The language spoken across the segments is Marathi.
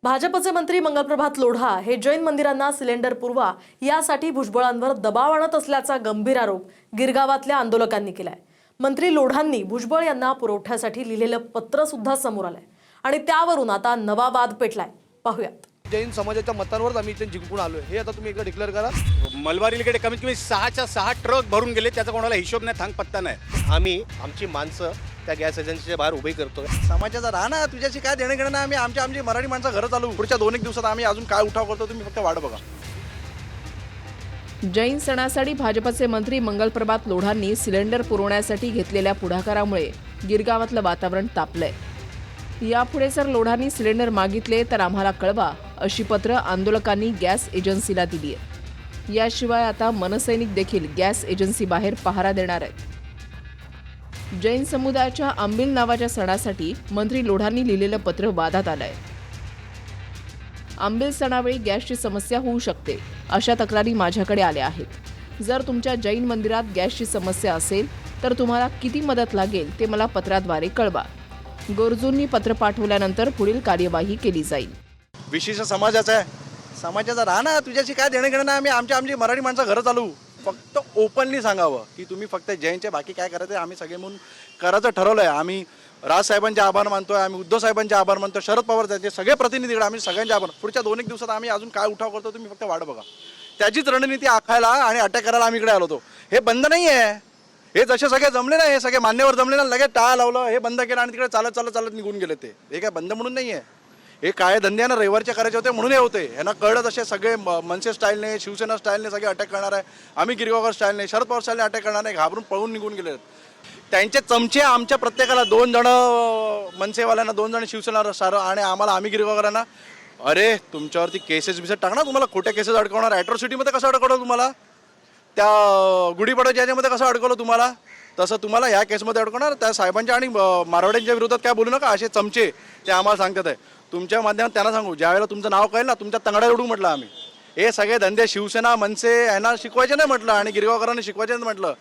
भाजपचे मंत्री मंगलप्रभात लोढा हे जैन मंदिरांना सिलेंडर पुरवा यासाठी भुजबळांवर दबाव आणत असल्याचा गंभीर आरोप गिरगावातल्या आंदोलकांनी केलाय। मंत्री लोढांनी भुजबळ यांना पुरवठ्यासाठी लिहिलेलं पत्र सुद्धा समोर आलंय आणि त्यावरून आता नवा वाद पेटलाय। पाहूयात। जैन समाजाच्या मतांवर आम्ही इथे जिंकून आलोय हे आता तुम्ही एकदा डिक्लेअर करा। मलबारीकडे कमीत कमी 6 ट्रक भरून गेले, त्याचा कोणाला हिशोब नाही, थांग पत्ता नाही। आम्ही आमची माणसं त्या गॅस एजन्सीच्या बाहेर उभी करतोय। समाजाचा राहणा तुझ्याशी काय देणं घेणं नाही। आम्ही आमची मराठी माणसं घरं चालू पुढच्या 2-1 दिवसात आम्ही अजून काय उठाव करतो तुम्ही फक्त वाट बघा। जैन सणासाठी भाजपचे मंत्री मंगलप्रभात लोढांनी सिलेंडर पुरवण्यासाठी घेतलेल्या पुढाकारामुळे गिरगावातलं वातावरण तापलंय। यापुढे जर लोढांनी सिलेंडर मागितले तर आम्हाला कळवा अशी पत्र आंदोलकांनी गॅस एजन्सीला दिली आहे। याशिवाय आता मनसैनिक देखील गॅस एजन्सी बाहेर पहारा देणार आहेत। जैन समुदायाच्या आंबील नावाच्या सणासाठी मंत्री लोढांनी लिहिलेलं पत्र वादात आलंय। आंबील सणावेळी गॅसची समस्या होऊ शकते अशा तक्रारी माझ्याकडे आल्या आहेत। जर तुमच्या जैन मंदिरात गॅसची समस्या असेल तर तुम्हाला किती मदत लागेल ते मला पत्राद्वारे कळवा। गरजूंनी पत्र पाठवल्यानंतर पुढील कार्यवाही केली जाईल। विशिष्ट समाजाचा आहे, समाजाचा राहणा तुझ्याशी काय देणं घेणं नाही। आम्ही आमची मराठी माणसं घरं चालू फक्त ओपनली सांगावं की तुम्ही फक्त जैनचे बाकी काय करायचं आम्ही सगळे म्हणून करायचं ठरवलंय। आम्ही राजसाहेबांचे आभार मानतोय, आम्ही उद्धव साहेबांचे आभार मानतोय, शरद पवार त्यांचे सगळे प्रतिनिधीकडे आम्ही सगळ्यांचे आभार। पुढच्या 2-1 दिवसात आम्ही अजून काय उठाव करतो तुम्ही फक्त वाट बघा। त्याचीच रणनीती आखायला आणि अटॅक करायला आम्ही इकडे आलो होतो। हे बंद नाही आहे, हे जसे सगळे जमले ना, हे सगळे मान्यवर जमले ना, लगेच टाळा लावलं, हे बंद केलं आणि तिकडे चालत निघून गेले। ते हे काय बंद म्हणून नाही आहे, हे काय धंद्यानं रविवारचे करायचे होते म्हणून हे होते। यांना कळलं असे सगळे मनसे स्टाईलने शिवसेना स्टाईलने सगळे अटॅक करणार आहे, आम्ही गिरगावकर स्टाईलने शरद पवार स्टाईलने अटॅक करणार आहे, घाबरून पळून निघून गेले। त्यांचे चमचे आमच्या प्रत्येकाला 2 जण मनसेवाल्यांना, 2 जण शिवसेना सारं आणि आम्ही गिरगावकरांना अरे तुमच्यावरती केसेस बिसेस टाकणार, तुम्हाला खोट्या केसेस अडकवणार, ॲट्रॉसिटीमध्ये कसं अडकवलं तुम्हाला, त्या गुढीपाडव्याच्या याच्यामध्ये कसं अडकवलं तुम्हाला, तसं तुम्हाला ह्या केसमध्ये अडकवणार। त्या साहेबांच्या आणि मारवाड्यांच्या विरोधात काय बोलू नका, असे चमचे ते आम्हाला सांगतात आहे। तुमच्या माध्यमात त्यांना सांगू, ज्यावेळेला तुमचं नाव कळेल ना तुमच्या तंगड्या उडू म्हटलं आम्ही। हे सगळे धंदे शिवसेना मनसे यांना शिकवायचे नाही म्हटलं आणि गिरगावकरांना शिकवायचे नाही म्हटलं,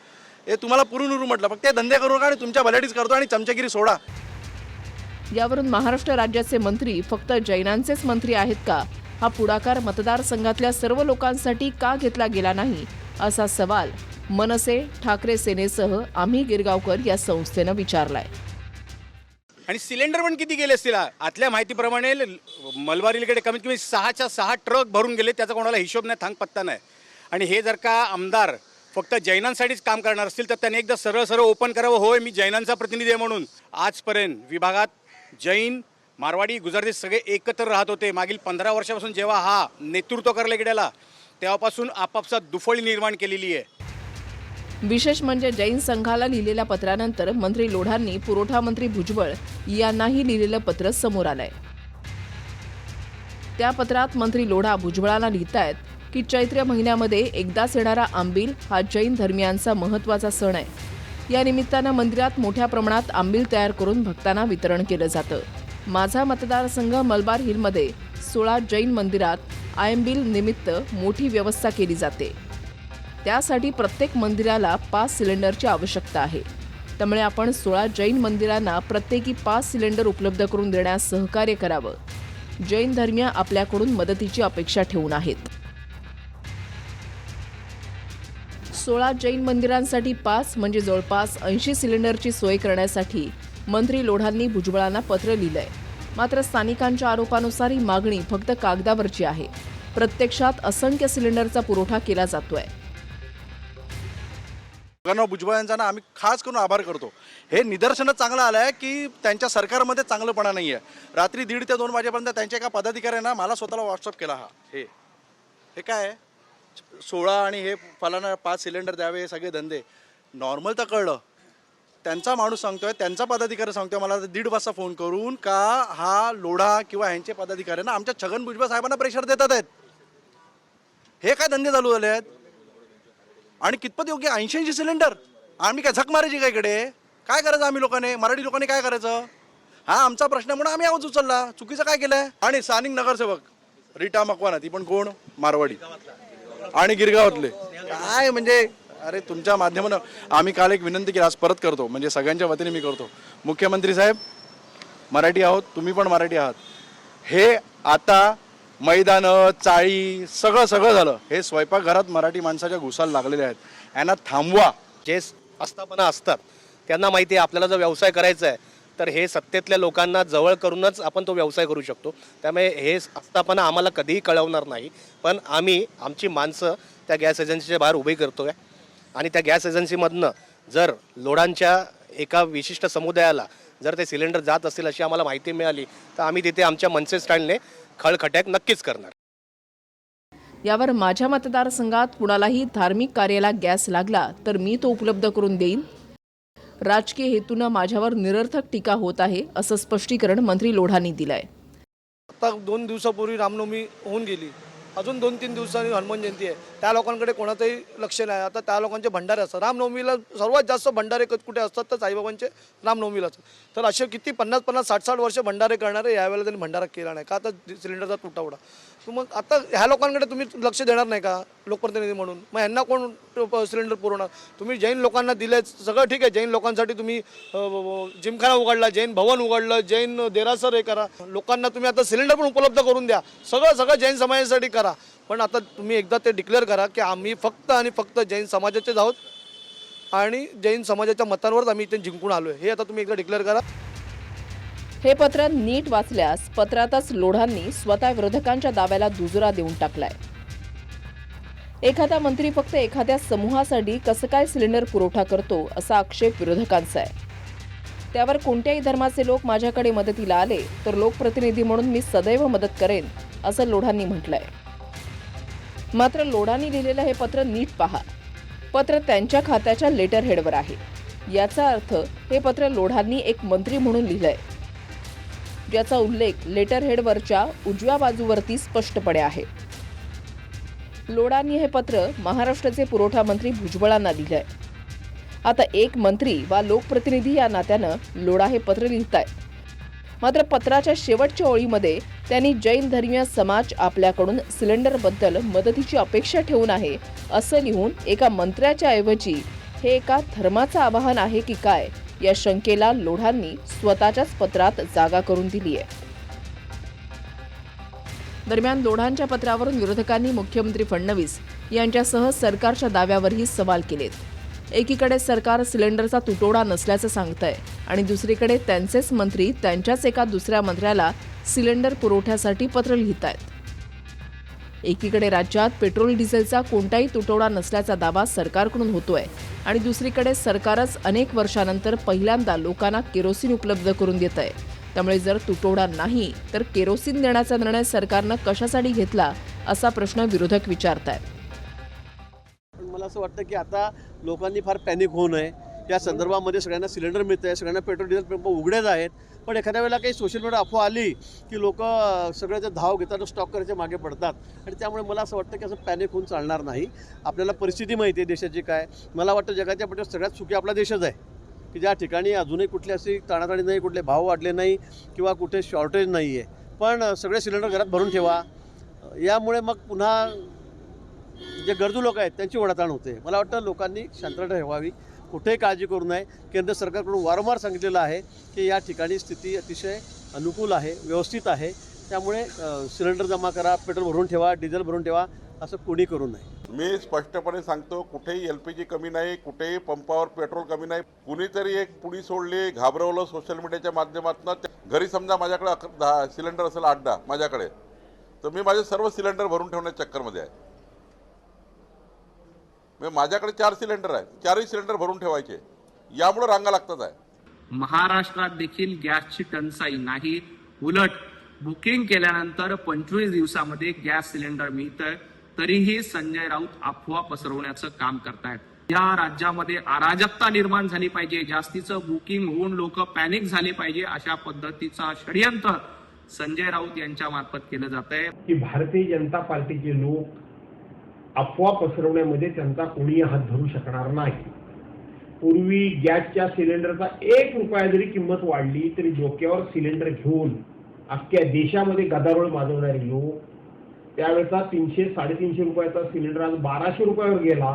हे तुम्हाला पुरून उरू म्हटलं। फक्त ते धंदे करू नका आणि तुमच्या भल्याटीच करतो आणि चमचेगिरी सोडा। यावरून महाराष्ट्र राज्याचे मंत्री फक्त जैनांचेच मंत्री आहेत का? हा पुढाकार मतदारसंघातल्या सर्व लोकांसाठी का घेतला गेला नाही असा सवाल मनसे, ठाकरे सेनेसह आम्ही गिरगावकर या संस्थेनं विचारलाय। आणि सिलेंडर पण किती गेले असतील? आतल्या माहितीप्रमाणे मलबारीकडे कमीत कमी 6 ट्रक भरून गेले, त्याचा कोणाला हिशोब नाही, थांग पत्ता नाही। आणि हे जर का आमदार फक्त जैनांसाठीच काम करणार असतील तर त्यांनी एकदा सरळ ओपन करावं, होय मी जैनांचा प्रतिनिधी आहे म्हणून। आजपर्यंत विभागात जैन, मारवाडी, गुजराती सगळे एकत्र राहत होते। मागील 15 वर्षापासून जेव्हा हा नेतृत्व करायला गेला तेव्हापासून आपापसात दुफळी निर्माण केलेली आहे। विशेष म्हणजे जैन संघाला लिहिलेल्या पत्रानंतर मंत्री लोढांनी पुरवठा मंत्री भुजबळ यांनाही लिहिलेलं पत्र समोर आलंय। त्या पत्रात मंत्री लोढा भुजबळांना लिहितायत की चैत्र महिन्यामध्ये एकदाच येणारा आंबील हा जैन धर्मियांचा महत्त्वाचा सण आहे। या निमित्तानं मंदिरात मोठ्या प्रमाणात आंबील तयार करून भक्तांना वितरण केलं जातं। माझा मतदारसंघ मलबार हिलमध्ये 16 जैन मंदिरात आंबील निमित्त मोठी व्यवस्था केली जाते। त्यासाठी प्रत्येक मंदिराला 5 सिलेंडरची आवश्यकता आहे। त्यामुळे आपण 16 जैन मंदिरांना प्रत्येकी 5 सिलेंडर उपलब्ध करून देण्यास सहकार्य करावं। जैन धर्मीय आपल्याकडून मदतीची अपेक्षा ठेवून आहेत। 16 जैन मंदिरांसाठी 5 म्हणजे जवळपास 80 सिलेंडरची सोय करण्यासाठी मंत्री लोढांनी भुजबळांना पत्र लिहिलंय। मात्र स्थानिकांच्या आरोपानुसार ही मागणी फक्त कागदावरची आहे, प्रत्यक्षात असंख्य सिलेंडरचा पुरवठा केला जातोय। भुजबळ यांचा ना आम्ही खास करून आभार करतो। हे निदर्शनच चांगलं आलं आहे की त्यांच्या सरकारमध्ये चांगलंपणा नाही आहे। रात्री 1:30 ते 2 वाजेपर्यंत त्यांच्या एका पदाधिकाऱ्यांना मला स्वतःला व्हॉट्सअप केला, हे काय 16 आणि हे फलाना 5 सिलेंडर द्यावे, हे सगळे धंदे नॉर्मल तर कळलं। त्यांचा माणूस सांगतोय, त्यांचा पदाधिकारी सांगतोय मला 1:30 वाजता फोन करून का हा लोढा किंवा ह्यांचे पदाधिकारी ना आमच्या छगन भुजबळ साहेबांना प्रेशर देतात आहेत। हे काय धंदे चालू झाले आहेत आणि कितपत योग्य? 80 सिलेंडर आम्ही काय झक मारायची काय इकडे? काय करायचं आम्ही लोकांनी, मराठी लोकांनी काय करायचं? हा आमचा प्रश्न म्हणून आम्ही आवाज उचलला, चुकीचं काय केलंय? आणि स्थानिक नगरसेवक रीटा मकवाना, ती पण कोण? मारवाडी आणि गिरगावातले काय म्हणजे अरे तुमच्या माध्यमानं आम्ही काल एक विनंती केली, आज परत करतो, म्हणजे सगळ्यांच्या वतीने मी करतो। मुख्यमंत्री साहेब मराठी आहोत, तुम्ही पण मराठी आहात, हे आता मैदानं चाळी सगळं झालं. हे स्वयंपाकघरात मराठी माणसाच्या घुसाला लागलेले आहेत. यांना थांबवा. जे आस्थापना असतात त्यांना माहिती आहे आपल्याला जर व्यवसाय करायचा आहे तर हे सत्तेतल्या लोकांना जवळ करूनच आपण तो व्यवसाय करू शकतो. त्यामुळे हे आस्थापना आम्हाला कधीही कळवणार नाही, पण आम्ही आमची माणसं त्या गॅस एजन्सीच्या बाहेर उभी करतो आहे. आणि त्या गॅस एजन्सीमधनं जर लोढांच्या एका विशिष्ट समुदायाला जर ते सिलेंडर जात असतील अशी आम्हाला माहिती मिळाली तर आम्ही तिथे आमच्या मनसे स्टँडने खळखट्याक नक्कीच करणार. यावर माझ्या मतदारसंघात कुणालाही धार्मिक कार्याला गॅस लागला तर मी तो उपलब्ध करून देईन. राजकीय हेतूनं माझ्यावर निरर्थक टीका होत आहे असं स्पष्टीकरण मंत्री लोढांनी दिलंय. आता 2 दिवसापूर्वी रामनवमी होऊन गेली, अजून 2-3 दिवसांनी हनुमान जयंती आहे. त्या लोकांकडे कोणाचंही लक्ष नाही. आता त्या लोकांचे भंडारे असतात. रामनवमीला सर्वात जास्त भंडारे कुठे असतात तर साईबाबांचे रामनवमीला असतात. तर असे किती 50-50, 60-60 वर्ष भंडारे करणारे यावेळेला त्यांनी भंडारा केला नाही का? आता सिलेंडरचा तुटवडा. मग आता ह्या लोकांकडे तुम्ही लक्ष देणार नाही का लोकप्रतिनिधी म्हणून? मग ह्यांना कोण सिलेंडर पुरवणार? तुम्ही जैन लोकांना दिले, सगळं ठीक आहे. जैन लोकांसाठी तुम्ही जिमखाना उघडला, जैन भवन उघडलं, जैन देरासर हे करा. लोकांना तुम्ही आता सिलेंडर पण उपलब्ध करून द्या. सगळं जैन समाजासाठी करा. पण आता तुम्ही एकदा ते डिक्लेअर करा की आम्ही फक्त आणि फक्त जैन समाजाचेच आहोत आणि जैन समाजाच्या मतांवरच आम्ही इथे जिंकून आलो आहे. हे आता तुम्ही एकदा डिक्लेअर करा. हे पत्र नीट वाचल्यास पत्रातच लोढांनी स्वतः विरोधकांच्या दाव्याला दुजोरा देऊन टाकलाय. एखादा मंत्री फक्त एखाद्या समूहासाठी कसं काय सिलेंडर पुरवठा करतो असा आक्षेप विरोधकांचा आहे. त्यावर कोणत्याही धर्माचे लोक माझ्याकडे मदतीला आले तर लोकप्रतिनिधी म्हणून मी सदैव मदत करेन असं लोढांनी म्हटलंय. मात्र लोढांनी लिहिलेलं हे पत्र नीट पहा. पत्र त्यांच्या खात्याच्या लेटर हेडवर आहे. याचा अर्थ हे पत्र लोढांनी एक मंत्री म्हणून लिहिलंय, ज्याचा उल्लेख लेटर हेडवरच्या उजव्या बाजूवरती स्पष्टपणे आहे. लोढांनी हे पत्र महाराष्ट्राचे पुरवठा मंत्री भुजबळांना दिलंय. आता एक मंत्री वा लोकप्रतिनिधी या नात्यानं लोढा हे पत्र लिहितायत. मात्र पत्राच्या शेवटच्या ओळीमध्ये त्यांनी जैन धर्मीय समाज आपल्याकडून सिलेंडरबद्दल मदतीची अपेक्षा ठेवून आहे असं लिहून एका मंत्र्याच्या ऐवजी हे एका धर्माचं आवाहन आहे की काय या शंकेला लोढांनी स्वतःच्याच पत्रात जागा करून दिली आहे. दरम्यान लोढांच्या पत्रावरून विरोधकांनी मुख्यमंत्री फडणवीस यांच्यासह सरकारच्या दाव्यावरही सवाल केलेत. एकीकडे सरकार सिलेंडरचा तुटवडा नसल्याचं सांगतंय आणि दुसरीकडे त्यांचेच मंत्री त्यांच्याच एका दुसऱ्या मंत्र्याला सिलेंडर पुरवठ्यासाठी पत्र लिहितायत. एकीकडे राज्यात पेट्रोल डिझेलचा कोणताही तुटवडा नसल्याचा दावा सरकारकडून होतोय आणि दुसरीकडे सरकारच अनेक वर्षानंतर पहिल्यांदा लोकांना केरोसिन उपलब्ध करून देत आहे. त्यामुळे जर तुटवडा नाही तर केरोसिन देण्याचा निर्णय सरकारनं कशासाठी घेतला असा प्रश्न विरोधक विचारतायत. मला असं वाटतं की आता लोकांनी फार पॅनिक होऊ नये. या संदर्भामध्ये सगळ्यांना सिलेंडर मिळत आहे, सगळ्यांना पेट्रोल डिझेल पंप उघडेच आहेत. पण एखाद्या वेळेला काही सोशल मीडिया अफवा आली की लोक सगळ्याचं धाव घेतात, स्टॉक करायच्या मागे पडतात आणि त्यामुळे मला असं वाटतं की असं पॅनिक होऊन चालणार नाही. आपल्याला परिस्थिती माहिती आहे देशाची काय. मला वाटतं जगाच्या पाठीवर सगळ्यात सुखी आपला देशच आहे की ज्या ठिकाणी अजूनही कुठली अशी ताणाताणी नाही, कुठले भाव वाढले नाही किंवा कुठे शॉर्टेज नाही आहे. पण सगळे सिलेंडर घरात भरून ठेवा. यामुळे मग पुन्हा जे गरजू लोक आहेत त्यांची ओढाताण होते. मला वाटतं लोकांनी शांतता ठेवावी, कुठेही काळजी करू नये. केंद्र सरकारकडून वारंवार सांगितलेलं आहे की या ठिकाणी स्थिती अतिशय अनुकूल आहे, व्यवस्थित आहे. त्यामुळे सिलेंडर जमा करा, पेट्रोल भरून ठेवा, डिझेल भरून ठेवा, असं कोणी करू नये. मी स्पष्टपणे सांगतो, कुठेही LPG कमी नाही, कुठेही पंपावर पेट्रोल कमी नाही. कुणीतरी एक पुडी सोडली, घाबरवलं सोशल मीडियाच्या माध्यमातून. घरी समजा माझ्याकडे 10 सिलेंडर असेल, 8-10 माझ्याकडे, तर मी माझे सर्व सिलेंडर भरून ठेवण्याच्या चक्करमध्ये आहे. माझ्याकडे 4 सिलेंडर आहे, 4ही सिलेंडर भरून ठेवायचे. यामुळे रांगा लागतात आहे. महाराष्ट्रात देखील गॅसची टंचाई नाही, उलट बुकिंग केल्यानंतर 25 दिवसामध्ये गॅस सिलेंडर मिळतंय. तरीही संजय राऊत अफवा पसरवण्याचं काम करतायत. या राज्यामध्ये अराजकता निर्माण झाली पाहिजे, जास्तीचं बुकिंग होऊन लोक पॅनिक झाले पाहिजे, अशा पद्धतीचा षडयंत्र संजय राऊत यांच्या मार्फत केलं जात आहे. की भारतीय जनता पार्टीचे लोक अफवा पसरवण्यामध्ये त्यांचा कोणीही हात धरू शकणार नाही. पूर्वी गॅसच्या सिलेंडरचा 1 रुपया जरी किंमत वाढली तरी डोक्यावर सिलेंडर घेऊन अख्ख्या देशामध्ये गदारोळ माजवणारे लोक, त्यावेळेचा 300-350 रुपयाचा सिलेंडर आज 1200 रुपयावर गेला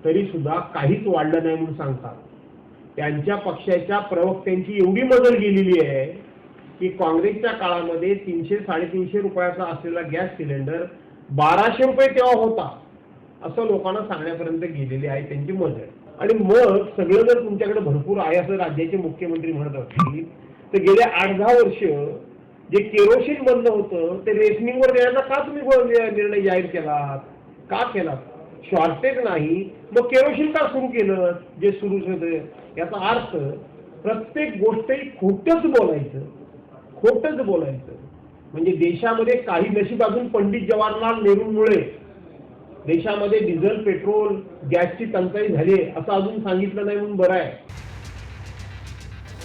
तरी सुद्धा काहीच वाढलं नाही म्हणून सांगतात. त्यांच्या पक्षाच्या प्रवक्त्यांची एवढी मजल गेलेली आहे की काँग्रेसच्या काळामध्ये 300-350 रुपयाचा असलेला गॅस सिलेंडर 1200 रुपये तेव्हा होता असं लोकांना सांगण्यापर्यंत गेलेले आहे त्यांची मत आहे. आणि मग सगळं जर तुमच्याकडे भरपूर आहे असं राज्याचे मुख्यमंत्री म्हणत असतील तर गेल्या 8-10 वर्ष जे केरोसिन बंद होतं ते रेशनिंगवर देण्याचा का तुम्ही निर्णय जाहीर केलात? का केलात? शॉर्टेज नाही मग केरोसिन का सुरू केलं? जे सुरू होतं याचा अर्थ प्रत्येक गोष्टही खोटच बोलायचं. म्हणजे देशामध्ये काही नशीब अजून पंडित जवाहरलाल नेहरूंमुळे देशामध्ये डिझेल पेट्रोल गॅसची टंचाई झाली असं अजून सांगितलं नाही म्हणून बरं आहे.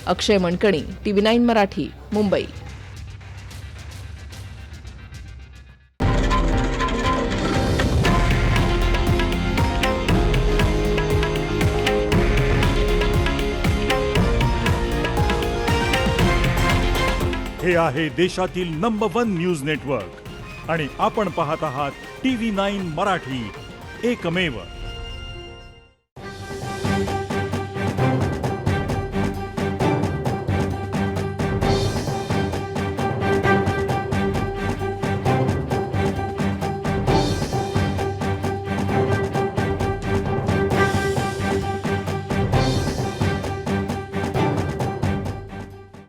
अक्षय मणकणी, TV9 मराठी, मुंबई. हे आहे देशातील नंबर 1 न्यूज नेटवर्क आणि आपण पाहत आहात TV9 मराठी, एकमेव.